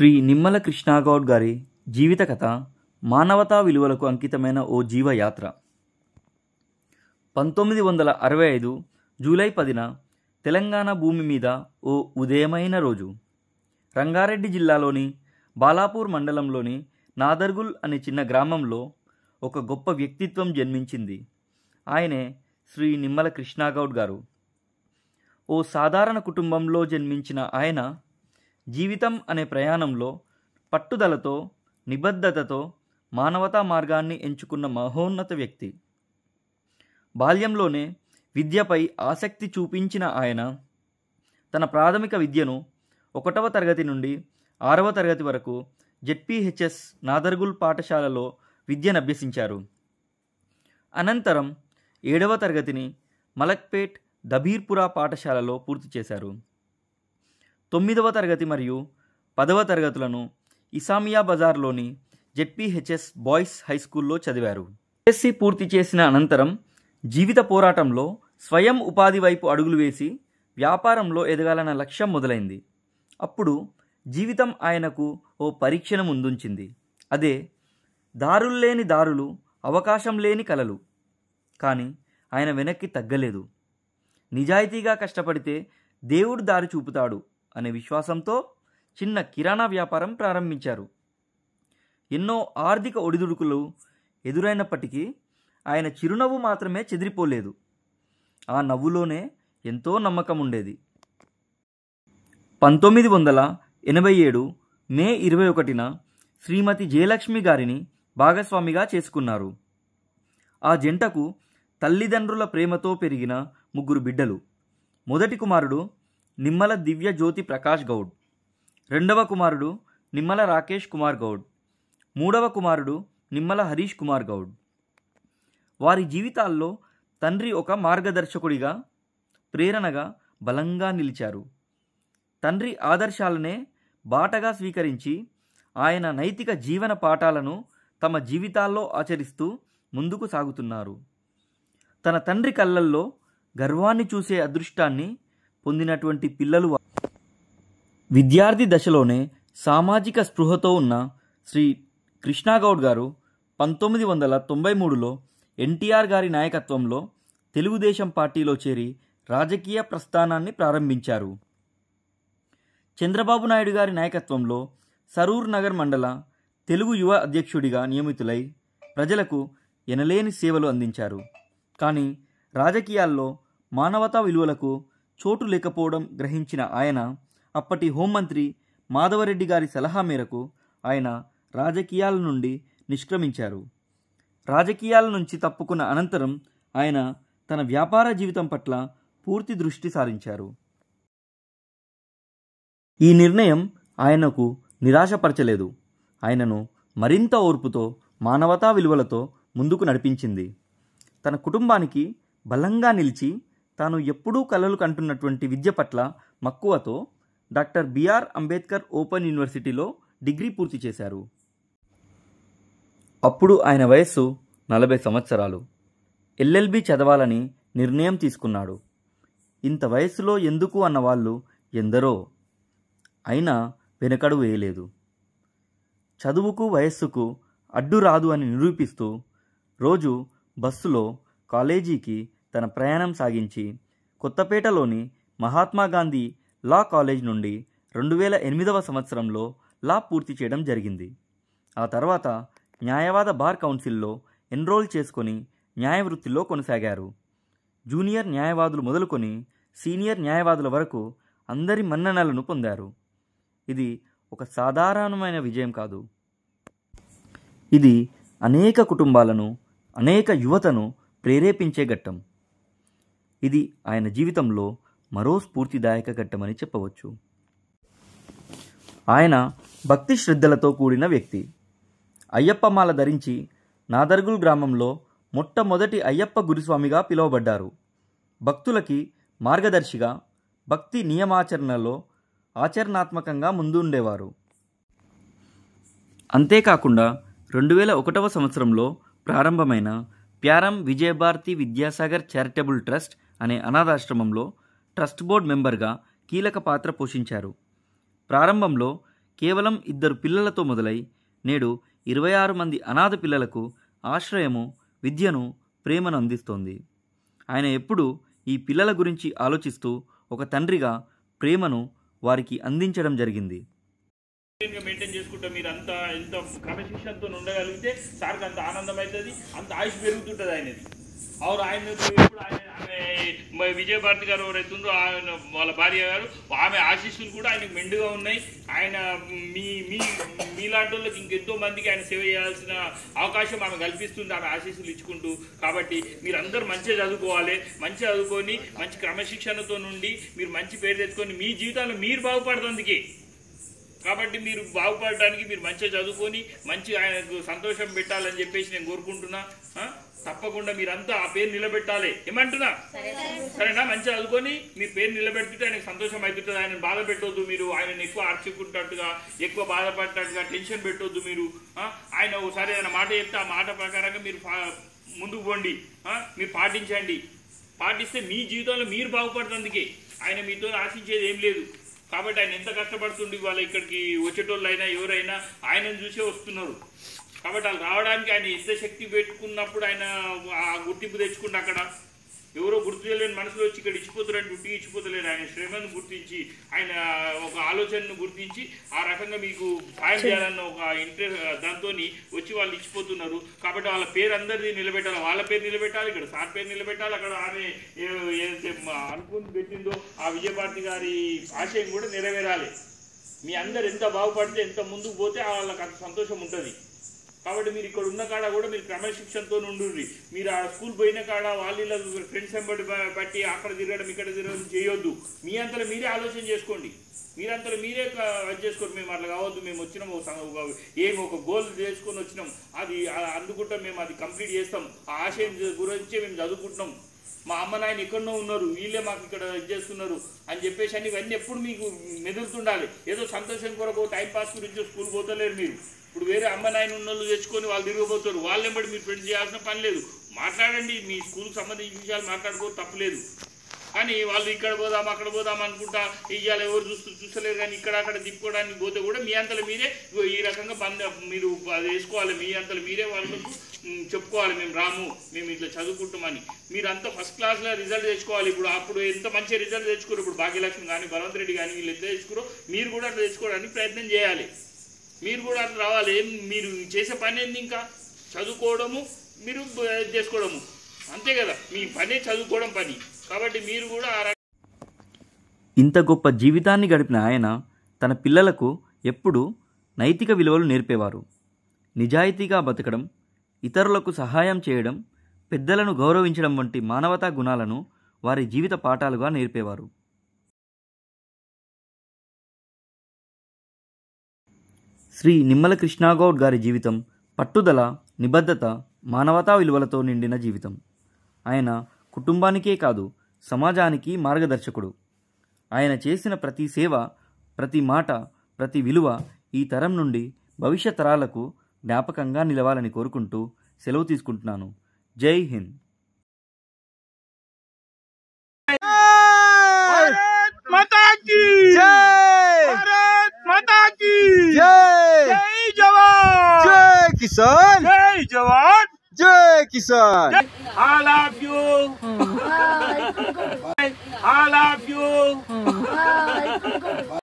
శ్రీ నిమ్మల కృష్ణాగౌడ్ గారి జీవిత కథ మానవతా విలువలకు అంకితమైన ఓ జీవయాత్ర. 1965 జూలై 10న తెలంగాణ భూమి మీద ఓ ఉదయమైన రోజు రంగారెడ్డి జిల్లాలోని బాలాపూర్ మండలంలోని నాదర్గుల్ అనే చిన్న గ్రామంలో ఒక గొప్ప వ్యక్తిత్వం జన్మించింది. ఆయనే శ్రీ నిమ్మల కృష్ణాగౌడ్ గారు. ఓ సాధారణ కుటుంబంలో జన్మించిన ఆయన జీవితం అనే ప్రయాణంలో పట్టుదలతో, నిబద్ధతతో మానవతా మార్గాన్ని ఎంచుకున్న మహోన్నత వ్యక్తి. బాల్యంలోనే విద్యపై ఆసక్తి చూపించిన ఆయన తన ప్రాథమిక విద్యను 1వ తరగతి నుండి 6వ తరగతి వరకు జెడ్పీహెచ్ఎస్ నాదర్గుల్ పాఠశాలలో విద్యనభ్యసించారు. అనంతరం 7వ తరగతిని మలక్పేట్ దబీర్పురా పాఠశాలలో పూర్తి చేశారు. 9వ తరగతి మరియు 10వ తరగతులను ఇసామియా బజార్లోని జెడ్పీహెచ్ఎస్ బాయ్స్ హైస్కూల్లో చదివారు. ఎస్సీ పూర్తి చేసిన అనంతరం జీవిత పోరాటంలో స్వయం ఉపాధి వైపు అడుగులు వేసి వ్యాపారంలో ఎదగాలన్న లక్ష్యం మొదలైంది. అప్పుడు జీవితం ఆయనకు ఓ పరీక్షను ముందుంచింది. అదే దారుల్లేని దారులు, అవకాశం లేని కలలు. కానీ ఆయన వెనక్కి తగ్గలేదు. నిజాయితీగా కష్టపడితే దేవుడు దారి చూపుతాడు అనే విశ్వాసంతో చిన్న కిరాణా వ్యాపారం ప్రారంభించారు. ఎన్నో ఆర్థిక ఒడిదుడుకులు ఎదురైనప్పటికీ ఆయన చిరునవ్వు మాత్రమే చెదిరిపోలేదు. ఆ నవ్వులోనే ఎంతో నమ్మకం ఉండేది. 1987 మే 21న శ్రీమతి జయలక్ష్మి గారిని భాగస్వామిగా చేసుకున్నారు. ఆ జంటకు తల్లిదండ్రుల ప్రేమతో పెరిగిన 3 బిడ్డలు. మొదటి కుమారుడు నిమ్మల దివ్య జ్యోతి ప్రకాష్ గౌడ్, 2వ కుమారుడు నిమ్మల రాకేష్ కుమార్ గౌడ్, 3వ కుమారుడు నిమ్మల హరీష్ కుమార్ గౌడ్. వారి జీవితాల్లో తండ్రి ఒక మార్గదర్శకుడిగా, ప్రేరణగా బలంగా నిలిచారు. తండ్రి ఆదర్శాలనే బాటగా స్వీకరించి ఆయన నైతిక జీవన పాఠాలను తమ జీవితాల్లో ఆచరిస్తూ ముందుకు సాగుతున్నారు. తన తండ్రి కళ్ళల్లో గర్వాన్ని చూసే అదృష్టాన్ని పొందినటువంటి పిల్లలు. విద్యార్థి దశలోనే సామాజిక స్పృహతో ఉన్న శ్రీ కృష్ణాగౌడ్ గారు 1993లో ఎన్టీఆర్ గారి నాయకత్వంలో తెలుగుదేశం పార్టీలో చేరి రాజకీయ ప్రస్థానాన్ని ప్రారంభించారు. చంద్రబాబు నాయుడు గారి నాయకత్వంలో సరూర్ నగర్ మండల తెలుగు యువ అధ్యక్షుడిగా నియమితులై ప్రజలకు ఎనలేని సేవలు అందించారు. కానీ రాజకీయాల్లో మానవతా విలువలకు చోటు లేకపోవడం గ్రహించిన ఆయన అప్పటి హోంమంత్రి మాధవరెడ్డి గారి సలహా మేరకు ఆయన రాజకీయాల నుండి నిష్క్రమించారు. రాజకీయాల నుంచి తప్పుకున్న అనంతరం ఆయన తన వ్యాపార జీవితం పట్ల పూర్తి దృష్టి సారించారు. ఈ నిర్ణయం ఆయనకు నిరాశపరచలేదు. ఆయనను మరింత ఓర్పుతో, మానవతా విలువలతో ముందుకు నడిపించింది. తన కుటుంబానికి బలంగా నిలిచి తాను ఎప్పుడూ కలలు కంటున్నటువంటి విద్య పట్ల మక్కువతో డాక్టర్ బిఆర్ అంబేద్కర్ ఓపెన్ యూనివర్సిటీలో డిగ్రీ పూర్తి చేశారు. అప్పుడు ఆయన వయస్సు 40 సంవత్సరాలు. ఎల్ఎల్బి చదవాలని నిర్ణయం తీసుకున్నాడు. ఇంత వయస్సులో ఎందుకు అన్నవాళ్ళు ఎందరో. అయినా వెనకడు వేయలేదు. చదువుకు వయస్సుకు అడ్డు రాదు అని నిరూపిస్తూ రోజు బస్సులో కాలేజీకి తన ప్రయాణం సాగించి కొత్తపేటలోని మహాత్మాగాంధీ లా కాలేజ్ నుండి 2008వ సంవత్సరంలో లా పూర్తి చేయడం జరిగింది. ఆ తర్వాత న్యాయవాద బార్ కౌన్సిల్లో ఎన్రోల్ చేసుకొని న్యాయవృత్తిలో కొనసాగారు. జూనియర్ న్యాయవాదులు మొదలుకొని సీనియర్ న్యాయవాదుల వరకు అందరి మన్ననలను పొందారు. ఇది ఒక సాధారణమైన విజయం కాదు. ఇది అనేక కుటుంబాలను, అనేక యువతను ప్రేరేపించే ఘట్టం. ఇది ఆయన జీవితంలో మరో స్ఫూర్తిదాయక ఘట్టమని చెప్పవచ్చు. ఆయన భక్తి శ్రద్ధలతో కూడిన వ్యక్తి. అయ్యప్పమాల ధరించి నాదర్గుల్ గ్రామంలో మొట్టమొదటి అయ్యప్ప గురుస్వామిగా పిలువబడ్డారు. భక్తులకి మార్గదర్శిగా, భక్తి నియమాచరణలో ఆచరణాత్మకంగా ముందుండేవారు. అంతేకాకుండా 2001వ సంవత్సరంలో ప్రారంభమైన ప్యారం విజయభారతి విద్యాసాగర్ చారిటబుల్ ట్రస్ట్ అనే అనాథాశ్రమంలో ట్రస్ట్ బోర్డ్ మెంబర్గా కీలక పాత్ర పోషించారు. ప్రారంభంలో కేవలం 2 పిల్లలతో మొదలై నేడు 26 మంది అనాథ పిల్లలకు ఆశ్రయము, విద్యను, ప్రేమను అందిస్తోంది. ఆయన ఎప్పుడూ ఈ పిల్లల గురించి ఆలోచిస్తూ ఒక తండ్రిగా ప్రేమను వారికి అందించడం జరిగింది. మెయింటైన్ చేసుకుంటే మీరు అంత ఎంత క్రమశిక్షణతో ఉండగలిగితే సార్కి అంత ఆనందం అవుతుంది, అంత ఆయుష్ పెరుగుతుంటుంది ఆయనది. అవును, ఆయన ఇప్పుడు ఆమె విజయభారతి గారు ఎవరైతుందో ఆయన వాళ్ళ భార్య గారు, ఆమె ఆశీస్సులు కూడా ఆయనకు మెండుగా ఉన్నాయి. ఆయన మీలాంటి వాళ్ళకి ఇంకెంతో మందికి ఆయన సేవ చేయాల్సిన అవకాశం ఆమె కల్పిస్తుంది, ఆమె ఆశీస్సులు ఇచ్చుకుంటూ. కాబట్టి మీరు అందరూ మంచిగా చదువుకోవాలి, మంచిగా చదువుకొని మంచి క్రమశిక్షణతో నుండి మీరు మంచి పేరు తెచ్చుకొని మీ జీవితంలో మీరు బాగుపడుతుందికి. కాబట్టి మీరు బాగుపడడానికి మీరు మంచిగా చదువుకొని మంచి ఆయనకు సంతోషం పెట్టాలని చెప్పేసి నేను కోరుకుంటున్నా. తప్పకుండా మీరంతా ఆ పేరు నిలబెట్టాలి. ఏమంటున్నా? సరేనా? మంచిగా చదువుకొని మీ పేరు నిలబెడుతుంటే ఆయనకు సంతోషం అవుతుంటుంది. ఆయన బాధ పెట్టొద్దు, మీరు ఆయనను ఎక్కువ ఆర్చుకుంటున్నట్టుగా, ఎక్కువ బాధపడ్డట్టుగా టెన్షన్ పెట్టొద్దు. మీరు ఆయన ఒకసారి ఆయన మాట చెప్తే ఆ మాట ప్రకారంగా మీరు ముందుకు పోండి, మీరు పాటించండి. పాటిస్తే మీ జీవితంలో మీరు బాగుపడుతుందికే. ఆయన మీతో ఆశించేది ఏం లేదు. కాబట్టి ఆయన ఎంత కష్టపడుతుండి వాళ్ళ ఇక్కడికి వచ్చేటోళ్ళు అయినా ఎవరైనా ఆయనను చూసే వస్తున్నారు. కాబట్టి వాళ్ళు రావడానికి ఆయన ఎంత శక్తి పెట్టుకున్నప్పుడు ఆయన ఆ గుర్తింపు తెచ్చుకుంటే అక్కడ ఎవరో గుర్తు చేయలేని మనసులో వచ్చి ఇక్కడ ఇచ్చిపోతారని గుర్తికి ఇచ్చిపోతలేరు. ఆయన శ్రమను గుర్తించి, ఆయన ఒక ఆలోచనను గుర్తించి ఆ రకంగా మీకు సాయం చేయాలన్న ఒక ఇంట్రెస్ట్ దాంతో వచ్చి వాళ్ళు ఇచ్చిపోతున్నారు. కాబట్టి వాళ్ళ పేరు అందరిది నిలబెట్టాలి, వాళ్ళ పేరు నిలబెట్టాలి, ఇక్కడ సార్ పేరు నిలబెట్టాలి. అక్కడ ఆమె ఏదైతే అనుకుని పెట్టిందో ఆ విజయభారతి గారి ఆశయం కూడా నెరవేరాలి. మీ అందరు ఎంత బాగుపడితే, ఎంత ముందుకు పోతే వాళ్ళకి అంత సంతోషం ఉంటుంది. కాబట్టి మీరు ఇక్కడ ఉన్న కాడ కూడా మీరు క్రమశిక్షణతో ఉండుర్రి. మీరు ఆ స్కూల్ పోయిన కాడ వాళ్ళ ఫ్రెండ్స్ వెంబడి బట్టి అక్కడ తిరగడం ఇక్కడ తిరగడం చేయొద్దు. మీ అంతలో మీరే ఆలోచన చేసుకోండి, మీరంతలో మీరే చేసుకోండి. మేము అట్లా కావద్దు, మేము వచ్చినాం ఏమి ఒక గోల్ చేసుకొని వచ్చినాం, అది అందుకుంటాం, మేము అది కంప్లీట్ చేస్తాం, ఆ ఆశయం గురించే మేము చదువుకుంటున్నాం, మా అమ్మ నాయన ఎక్కడో ఉన్నారు, వీళ్ళే మాకు ఇక్కడ చేస్తున్నారు అని చెప్పేసి అని ఇవన్నీ ఎప్పుడు మీకు మెదులుతుండాలి. ఏదో సంతోషం కొరకు టైంపాస్ గురించి స్కూల్ పోతలేరు మీరు. ఇప్పుడు వేరే అమ్మ నాయన ఉన్నోళ్ళు తెచ్చుకొని వాళ్ళు తిరిగిపోతారు, వాళ్ళెంబడి మీరు ఫ్రెండ్స్ చేయాల్సిన పని లేదు. మాట్లాడండి, మీ స్కూల్కి సంబంధించిన విషయాలు మాట్లాడుకో, తప్పలేదు. కానీ వాళ్ళు ఇక్కడ పోదాం అక్కడ పోదాం అనుకుంటా ఇవాళ ఎవరు చూస్తలేరు. కానీ ఇక్కడ అక్కడ తిప్పుకోవడానికి పోతే కూడా మీ అంతలో మీరే ఈ రకంగా మీరు అది వేసుకోవాలి. మీ అంతలో మీరే వాళ్ళకు చెప్పుకోవాలి, మేము రాము, మేము ఇట్లా చదువుకుంటామని. మీరు అంతా ఫస్ట్ క్లాస్లో రిజల్ట్ తెచ్చుకోవాలి. అప్పుడు ఎంత మంచి రిజల్ట్ తెచ్చుకోరు. ఇప్పుడు భాగ్యలక్ష్మి కానీ బలవంత్ రెడ్డి కానీ వీళ్ళు ఎంత తెచ్చుకోరో మీరు కూడా అట్లా తెచ్చుకోవడానికి ప్రయత్నం చేయాలి. మీరు కూడా అట్లా రావాలి. మీరు చేసే పని ఏంది? ఇంకా చదువుకోవడము, మీరు చేసుకోవడము, అంతే కదా. మీ పనే చదువుకోవడం పని. కాబట్టి మీరు కూడా ఇంత గొప్ప జీవితాన్ని గడిపిన ఆయన తన పిల్లలకు ఎప్పుడూ నైతిక విలువలు నేర్పేవారు. నిజాయితీగా బతకడం, ఇతరులకు సహాయం చేయడం, పెద్దలను గౌరవించడం వంటి మానవతా గుణాలను వారి జీవిత పాఠాలుగా నేర్పేవారు. శ్రీ నిమ్మల కృష్ణాగౌడ్ గారి జీవితం పట్టుదల, నిబద్ధత, మానవతా విలువలతో నిండిన జీవితం. ఆయన కుటుంబానికే కాదు, సమాజానికి మార్గదర్శకుడు. ఆయన చేసిన ప్రతి సేవ, ప్రతి మాట, ప్రతి విలువ ఈ తరం నుండి భవిష్యత్ తరాలకు జ్ఞాపకంగా నిలవాలని కోరుకుంటూ సెలవు తీసుకుంటున్నాను. జై హింద్. किसान, जय जवान, जय किसान. I love you. I love you.